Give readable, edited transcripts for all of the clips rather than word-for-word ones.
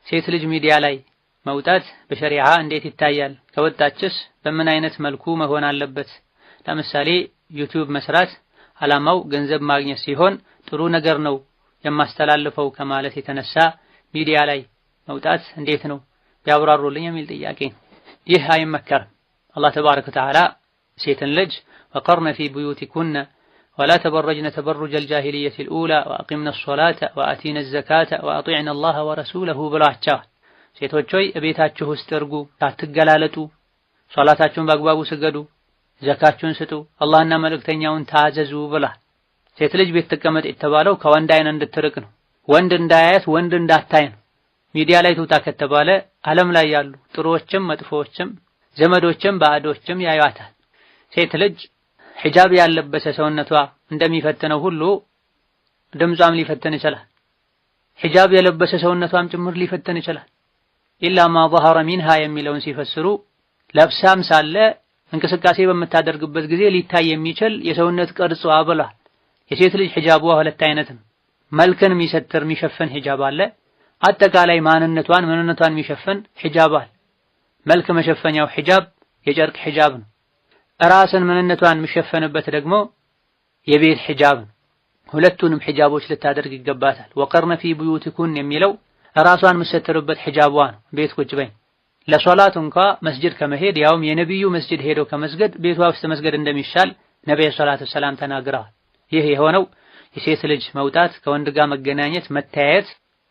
ሴት ልጅ ሚዲያ ላይ መውጣት በሸሪዓ እንዴት ይታያል? ከወጣችስ በምን አይነት መልኩ መሆን አለበት? ለምሳሌ ዩቲዩብ መስራት ዓላማው ገንዘብ ማግኘት ሲሆን ጥሩ ነገር ነው የማስተላልፈው ከማለት የተነሳ ሚዲያ ላይ መውጣት እንዴት ነው ቢያብራሩልኝ የሚል ጥያቄ። ይህ አይመከርም። አላህ ተባረከ ወተዓላ ሴትን ልጅ ወቀርነ ፊ ቡዩቲኩነ ወላ ተበረጅነ ተበሩጀል ጃሂልየቲል ኡላ ወአቂምነ ሶላተ ወአቲነ ዘካተ ወአጢዕነ አላህ ወረሱለሁ ብሏቸዋል። ሴቶች ሆይ እቤታችሁ ውስጥ እርጉ፣ አትገላለጡ፣ ሶላታችሁን በአግባቡ ስገዱ፣ ዘካችሁን ስጡ፣ አላህና መልእክተኛውን ታዘዙ ብሏል። ሴት ልጅ ቤት ተቀመጥ የተባለው ከወንድ አይን እንድትርቅ ነው። ወንድ እንዳያያት ወንድ እንዳታይ ነው። ሚዲያ ላይ ትውጣ ከተባለ ዓለም ላይ ያሉ ጥሩዎችም መጥፎዎችም ዘመዶችም ባዕዶችም ያዩዋታል። ሴት ልጅ ሒጃብ ያለበሰ ሰውነቷ እንደሚፈትነው ሁሉ ድምጿም ሊፈትን ይችላል። ሒጃብ የለበሰ ሰውነቷም ጭምር ሊፈትን ይችላል። ኢላ ማ ظهر منها የሚለውን ሲፈስሩ ለብሳም ሳለ እንቅስቃሴ በምታደርግበት ጊዜ ሊታይ የሚችል የሰውነት ቅርጿ ብሏል። የሴት ልጅ ሒጃቧ ሁለት አይነት ነው። መልክን የሚሰትር የሚሸፍን ሒጃብ አለ። አጠቃላይ ምንነቷን የሚሸፍን ሒጃብ አለ። መልክ መሸፈኛው ሒጃብ የጨርቅ ሒጃብ ነው። ራስን ምንነቷን የሚሸፈንበት ደግሞ የቤት ሒጃብ ነው። ሁለቱንም ሒጃቦች ልታደርግ ይገባታል። ወቀርነ ፊ ቡዩቲኩን የሚለው ራሷን የምትሰትርበት ሒጃቧ ነው። ቤት ቁጭ በይ። ለሶላት እንኳ መስጂድ ከመሄድ ያውም የነብዩ መስጂድ ሄዶ ከመስገድ ቤቷ ውስጥ መስገድ እንደሚሻል ነብዩ ሰለላሁ ዐለይሂ ወሰለም ተናግረዋል። ይህ የሆነው የሴት ልጅ መውጣት ከወንድ ጋር መገናኘት መተያየት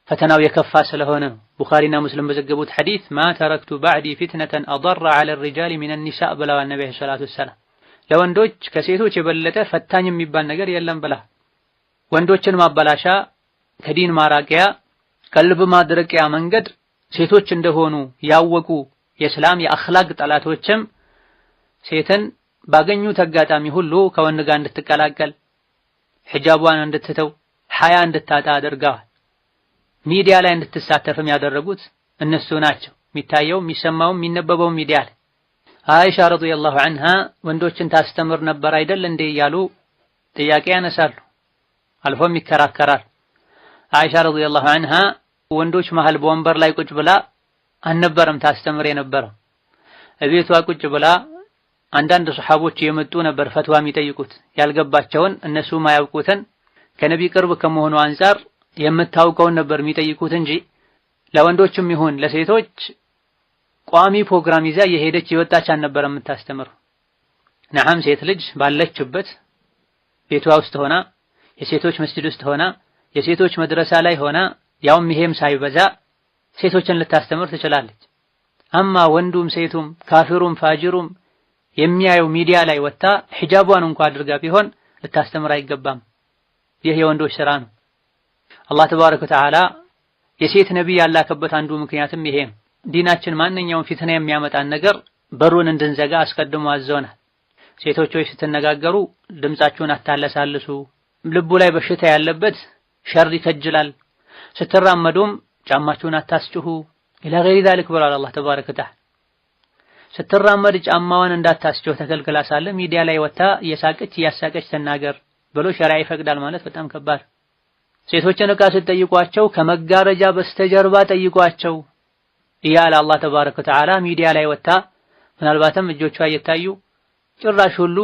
ፈተናው የከፋ ስለሆነ ነው። ቡኻሪና ሙስሊም በዘገቡት ሐዲስ ማ ተረክቱ ባዕዲ ፊትነተን አضر على الرجال من النساء ብለዋል ነብዩ ሰለላሁ ዐለይሂ ወሰለም። ለወንዶች ከሴቶች የበለጠ ፈታኝ የሚባል ነገር የለም ብላ ወንዶችን ማበላሻ ከዲን ማራቂያ ቀልብ ማድረቂያ መንገድ ሴቶች እንደሆኑ ያወቁ የእስላም የአኽላቅ ጠላቶችም ሴትን ባገኙት አጋጣሚ ሁሉ ከወንድ ጋር እንድትቀላቀል ሒጃቧን እንድትተው ሐያ እንድታጣ አድርገዋል። ሚዲያ ላይ እንድትሳተፍም ያደረጉት እነሱ ናቸው። የሚታየው የሚሰማው የሚነበበው ሚዲያ ላይ አይሻ ረዲየላሁ ዐንሃ ወንዶችን ታስተምር ነበር አይደል እንዴ እያሉ ጥያቄ ያነሳሉ፣ አልፎም ይከራከራል። አይሻ ረዲየላሁ ዐንሃ ወንዶች መሃል በወንበር ላይ ቁጭ ብላ አልነበረም ታስተምር የነበረው። እቤቷ ቁጭ ብላ አንዳንድ ሱሐቦች የመጡ ነበር ፈትዋ የሚጠይቁት ያልገባቸውን እነሱ ማያውቁትን ከነቢ ቅርብ ከመሆኑ አንፃር የምታውቀውን ነበር የሚጠይቁት እንጂ ለወንዶችም ይሁን ለሴቶች ቋሚ ፕሮግራም ይዛ የሄደች የወጣች አልነበረም የምታስተምር። ነዓም ሴት ልጅ ባለችበት ቤቷ ውስጥ ሆና የሴቶች መስጂድ ውስጥ ሆና የሴቶች መድረሳ ላይ ሆና ያውም ይሄም ሳይበዛ ሴቶችን ልታስተምር ትችላለች። አማ ወንዱም ሴቱም ካፊሩም ፋጅሩም የሚያየው ሚዲያ ላይ ወጣ ሒጃቧን እንኳን አድርጋ ቢሆን ልታስተምር አይገባም። ይህ የወንዶች ስራ ነው። አላህ ተባረከ ወተዓላ የሴት ነብይ ያላከበት አንዱ ምክንያትም ይሄ ነው። ዲናችን ማንኛውም ፊትና የሚያመጣን ነገር በሩን እንድንዘጋ አስቀድሞ አዘውናል። ሴቶች ሆይ ስትነጋገሩ ድምጻችሁን አታለሳልሱ፣ ልቡ ላይ በሽታ ያለበት ሸር ይከጅላል፣ ስትራመዱም ጫማችሁን አታስጭሁ ኢላ ገይሪ ዛሊክ ብሏል አላህ ተባረከ ወተዓላ። ስትራመድ ጫማዋን እንዳታስጭሁ ተከልክላ ሳለ ሚዲያ ላይ ወጣ እየሳቀች እያሳቀች ተናገር ብሎ ሸሪዓ ይፈቅዳል ማለት በጣም ከባድ። ሴቶችን ዕቃ ስትጠይቋቸው ከመጋረጃ በስተጀርባ ጠይቋቸው እያለ አላህ ተባረከ ወተዓላ ሚዲያ ላይ ወጣ ምናልባትም እጆቿ እየታዩ ጭራሽ ሁሉ